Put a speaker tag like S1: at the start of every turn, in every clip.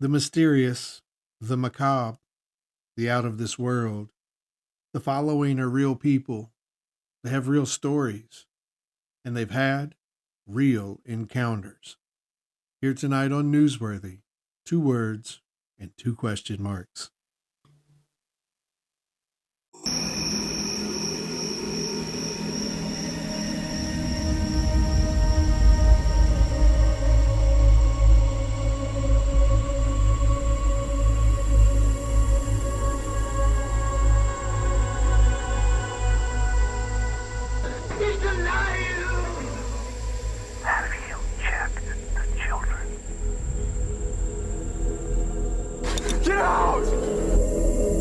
S1: The mysterious, the macabre, the out of this world. The following are real people. They have real stories, and they've had real encounters. Here tonight on Newsworthy, 2 words and 2 question marks.
S2: He's alive!
S3: Have you checked the children?
S2: Get out!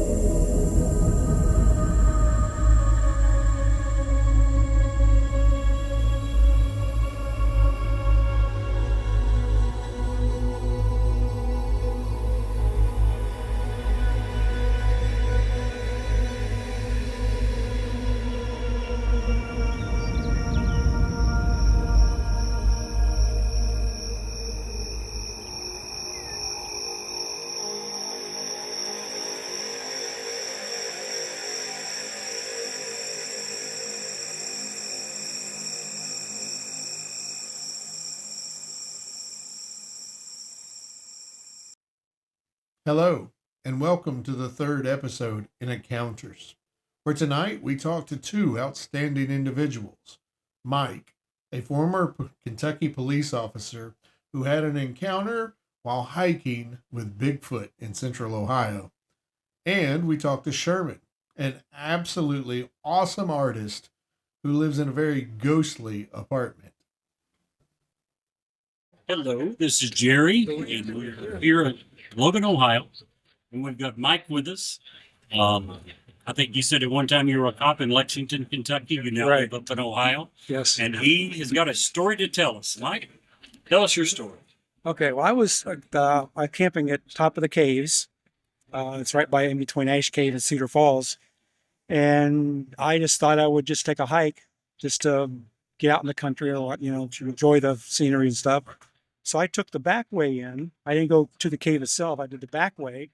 S1: Hello, and welcome to the third episode in Encounters, where tonight we talk to two outstanding individuals. Mike, a former Kentucky police officer who had an encounter while hiking with Bigfoot in central Ohio. And we talk to Sherwin, an absolutely awesome artist who lives in a very ghostly apartment.
S4: Hello, this is Jerry, and we're here in Logan, Ohio, and we've got Mike with us. I think you said at one time you were a cop in Lexington, Kentucky. You now
S5: Right.
S4: live up in Ohio,
S5: Yes.
S4: and he has got a story to tell us. Mike, tell us your story.
S5: Okay. Well, I was camping at top of the caves. It's right by in between Ash Cave and Cedar Falls, and I just thought I would just take a hike, just to get out in the country, or to enjoy the scenery and stuff. So I took the back way in. I didn't go to the cave itself. I did the back way,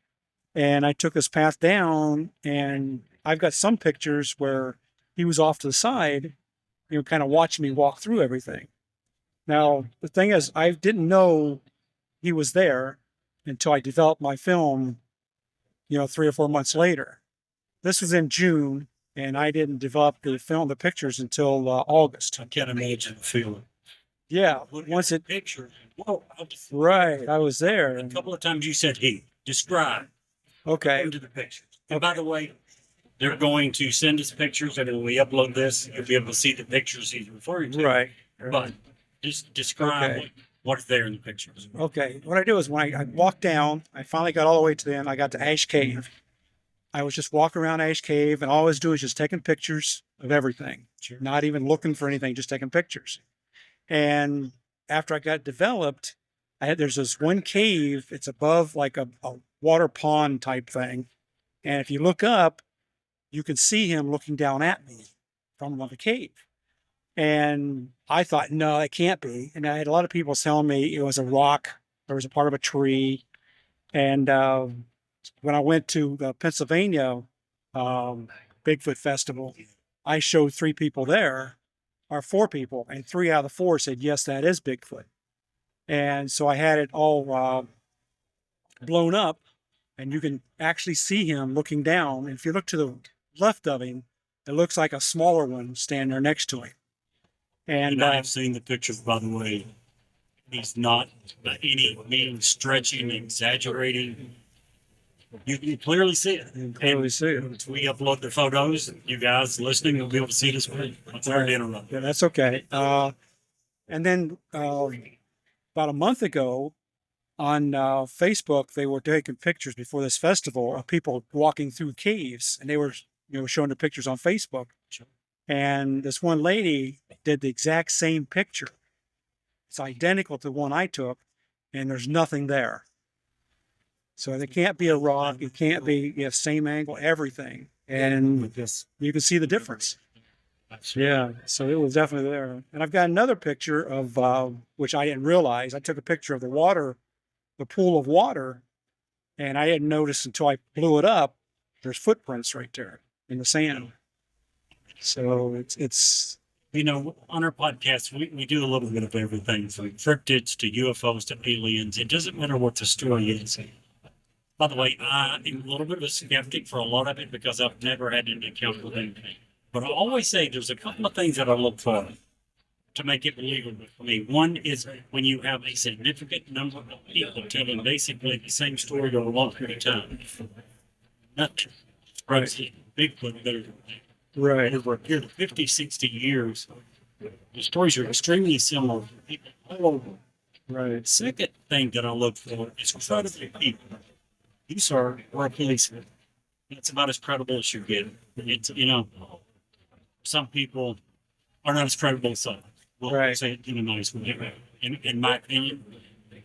S5: and I took this path down. And I've got some pictures where he was off to the side, kind of watching me walk through everything. Now, the thing is, I didn't know he was there until I developed my film, 3 or 4 months later. This was in June, and I didn't develop the pictures until August.
S4: I can't imagine the feeling.
S5: Yeah,
S4: Look
S5: once
S4: at
S5: it,
S4: the picture. Whoa!
S5: right, I was there.
S4: A couple of times you said he. Describe
S5: Okay,
S4: into the pictures. And by the way, they're going to send us pictures, and when we upload this, you'll be able to see the pictures he's referring to.
S5: right.
S4: But just describe
S5: Okay.
S4: what's there in the pictures.
S5: Okay, what I do is when I walked down, I finally got all the way to the end. I got to Ash Cave. I was just walking around Ash Cave, and all I was doing is just taking pictures of everything,
S4: Sure.
S5: not even looking for anything, just taking pictures. And after I got developed, there's this one cave. It's above like a water pond type thing, and if you look up, you can see him looking down at me from the cave. And I thought, no, it can't be. And I had a lot of people telling me it was a rock, there was a part of a tree. And when I went to the Pennsylvania Bigfoot Festival, I showed 3 people there, or 4 people, and 3 out of the 4 said, yes, that is Bigfoot. And so I had it all blown up, and you can actually see him looking down. And if you look to the left of him, it looks like a smaller one standing there next to him.
S4: And I have seen the pictures, by the way. He's not by any means stretching, exaggerating. You can clearly see it.
S5: You can clearly see it.
S4: Once we upload the photos, you guys listening will be able to see this one. I'm sorry to interrupt.
S5: Yeah, that's okay. And then about a month ago on Facebook, they were taking pictures before this festival of people walking through caves, and they were showing the pictures on Facebook.
S4: Sure.
S5: And this one lady did the exact same picture. It's identical to the one I took, and there's nothing there. So it can't be a rock. It can't be same angle, everything. And
S4: With this,
S5: you can see the difference.
S4: absolutely.
S5: Yeah, so it was definitely there. And I've got another picture of, which I didn't realize. I took a picture of the water, the pool of water And I didn't notice until I blew it up. There's footprints right there in the sand. So it's
S4: You know, on our podcast, we do a little bit of everything from cryptids to UFOs to aliens. It doesn't matter what the story is. By the way, I am a little bit of a skeptic for a lot of it because I've never had an encounter with anything. But I always say there's a couple of things that I look for to make it believable for me. One is when you have a significant number of people telling basically the same story over a long period of time. Not crazy. Bigfoot, they're
S5: right.
S4: over here 50, 60 years. The stories are extremely similar. People all over.
S5: Right.
S4: Second thing that I look for is credible people. These are policemen. It's about as credible as you get. It's, you know, some people are not as credible as some. We'll
S5: Right.
S4: say it in a nice way. In my opinion,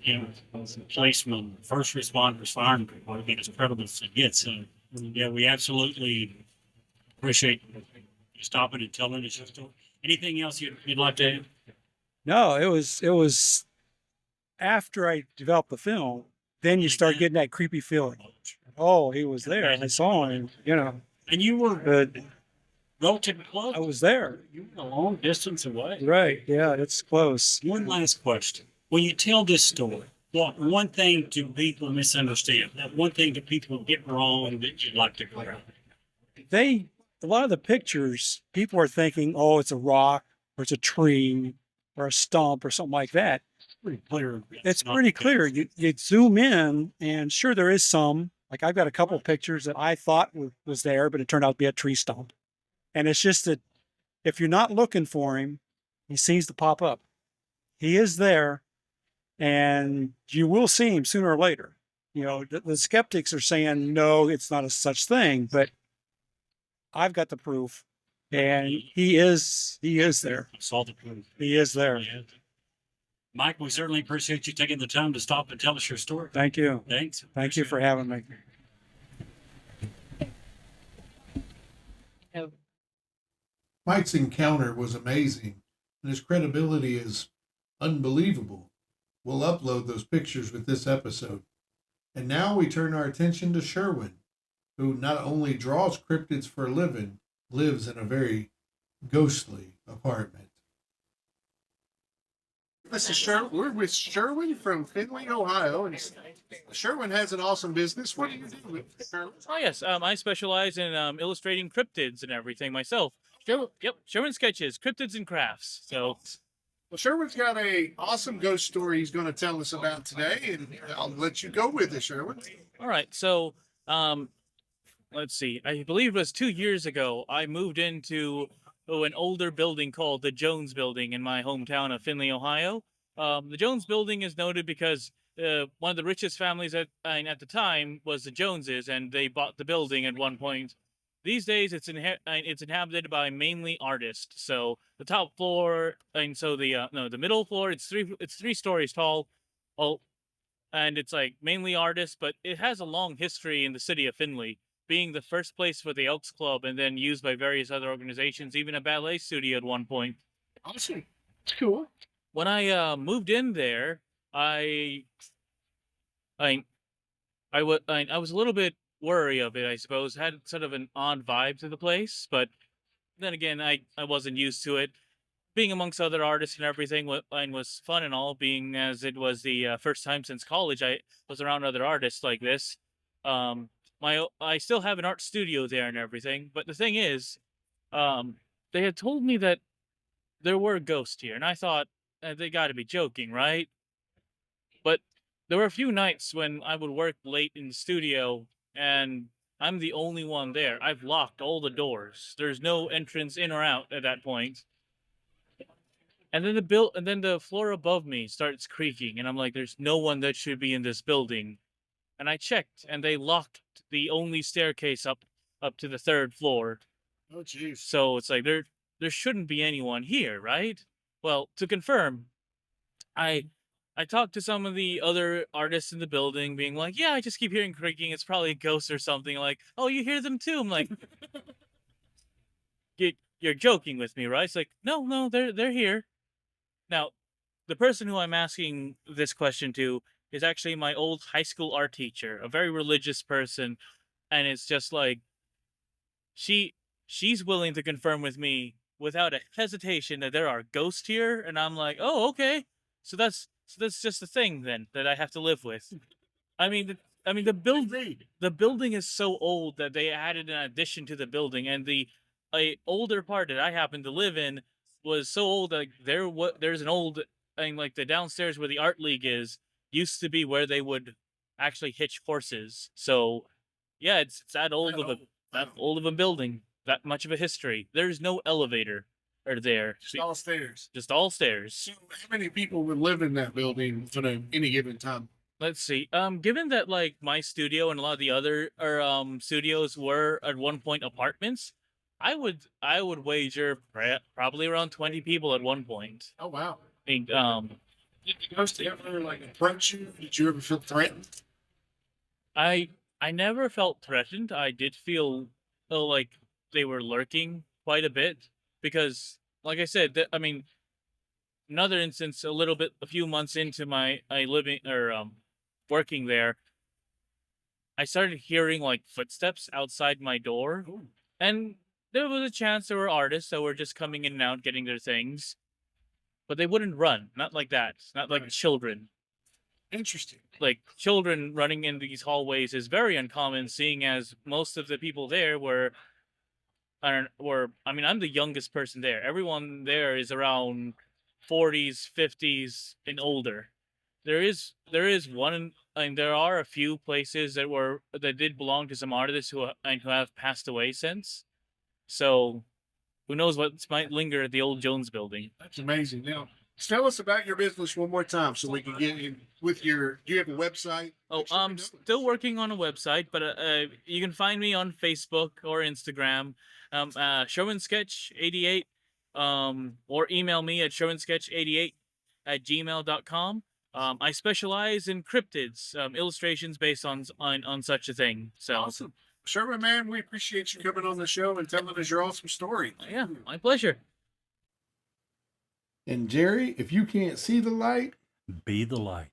S4: you know, policemen, first responders, firemen are as credible as it gets. So, yeah, we absolutely appreciate you stopping and telling us your story. Anything else you'd like to add?
S5: No, it was after I developed the film, then you start getting that creepy feeling. Oh, he was there. I saw him, you know.
S4: And you were
S5: But
S4: relatively close.
S5: I was there.
S4: You were a long distance away.
S5: Right. Yeah, it's close.
S4: One last question. When you tell this story, what one thing do people misunderstand? What one thing do people get wrong that you'd like to clear up?
S5: A lot of the pictures, people are thinking, oh, it's a rock or it's a tree or a stump or something like that.
S4: Pretty clear.
S5: It's
S4: not
S5: pretty
S4: the case.
S5: clear. You zoom in, and sure, there is some. Like I've got a couple pictures that I thought was there, but it turned out to be a tree stump. And it's just that if you're not looking for him, he seems to pop up. He is there, and you will see him sooner or later. You know, the skeptics are saying, no, it's not a such thing, but I've got the proof, and he is there.
S4: I saw the proof.
S5: He is there.
S4: Yeah. Mike, we certainly appreciate you taking the time to stop and tell us your story.
S5: Thank you.
S4: Thanks.
S5: Thank you for having me.
S1: Mike's encounter was amazing, and his credibility is unbelievable. We'll upload those pictures with this episode. And now we turn our attention to Sherwin, who not only draws cryptids for a living, lives in a very ghostly apartment.
S6: This is Sherwin. We're with Sherwin from Findlay, Ohio, and Sherwin has an awesome business. What do you do, Sherwin?
S7: Oh yes, I specialize in illustrating cryptids and everything myself. Sherwin sketches, cryptids and crafts. So,
S6: Well, Sherwin's got a awesome ghost story he's going to tell us about today, and I'll let you go with it, Sherwin.
S7: all right. So, let's see. I believe it was 2 years ago. I moved into an older building called the Jones Building in my hometown of Findlay, Ohio. The Jones Building is noted because one of the richest families at the time was the Joneses, and they bought the building at one point. These days, it's inhabited by mainly artists. So the top floor, and so the middle floor, it's three stories tall. Oh, and it's like mainly artists, but it has a long history in the city of Findlay, being the first place for the Elks Club, and then used by various other organizations, even a ballet studio at one point.
S6: Awesome. It's cool.
S7: When I moved in there, I was a little bit wary of it, I suppose. Had sort of an odd vibe to the place, but then again, I wasn't used to it. Being amongst other artists and everything was fun and all, being as it was the first time since college I was around other artists like this. I still have an art studio there and everything, but the thing is, they had told me that there were ghosts here, and I thought, they got to be joking, right? But there were a few nights when I would work late in the studio, and I'm the only one there. I've locked all the doors. There's no entrance in or out at that point. And then the floor above me starts creaking, and I'm like, there's no one that should be in this building. And I checked, and they locked the only staircase up to the third floor.
S6: Oh, jeez.
S7: So it's like there shouldn't be anyone here, right? Well, to confirm, I talked to some of the other artists in the building, being like, "Yeah, I just keep hearing creaking. It's probably a ghost or something." Like, "Oh, you hear them too?" I'm like, "You're joking with me, right?" It's like, "No, they're here." Now, the person who I'm asking this question to is actually my old high school art teacher, a very religious person, and it's just like she she's willing to confirm with me without a hesitation that there are ghosts here, and I'm like, oh, okay, so that's just a thing then that I have to live with. I mean, the building is so old that they added an addition to the building, and the a older part that I happen to live in was so old that there's an old, I mean, like the downstairs where the art league is used to be where they would actually hitch horses. So yeah, it's that old of a building, that much of a history. There's no elevator or there,
S6: Just all stairs.
S7: just all stairs.
S6: So how many people would live in that building at any given time?
S7: Let's see. Given that like my studio and a lot of the other studios were at one point apartments, I would wager probably around 20 people at one point.
S6: Oh wow.
S7: I mean,
S6: Did the ghost ever like approach you? Did you ever feel threatened?
S7: I never felt threatened. I did feel like they were lurking quite a bit because, like I said, I mean, another instance, a few months into my I living or working there, I started hearing like footsteps outside my door, and there was a chance there were artists that were just coming in and out getting their things, but they wouldn't run, not like that, not like
S6: Right.
S7: children.
S6: Interesting.
S7: Like children running in these hallways is very uncommon, seeing as most of the people there were I mean, I'm the youngest person there. Everyone there is around 40s, 50s, and older. There is one, and there are a few places that did belong to some artists who have passed away since. So who knows what might linger at the old Jones building.
S6: That's amazing. Now, tell us about your business one more time so we can get in with your. Do you have a website?
S7: Oh,
S6: Make sure we
S7: I'm
S6: know.
S7: still working on a website, but you can find me on Facebook or Instagram, Sherwin Sketch 88, or email me at sherwinsketch88 at gmail.com. I specialize in cryptids, illustrations based on such a thing. So
S6: Awesome. Sherwin, man, we appreciate you coming on the show and telling us your awesome story.
S7: yeah, my pleasure.
S1: And Jerry, if you can't see the light,
S8: Be the light.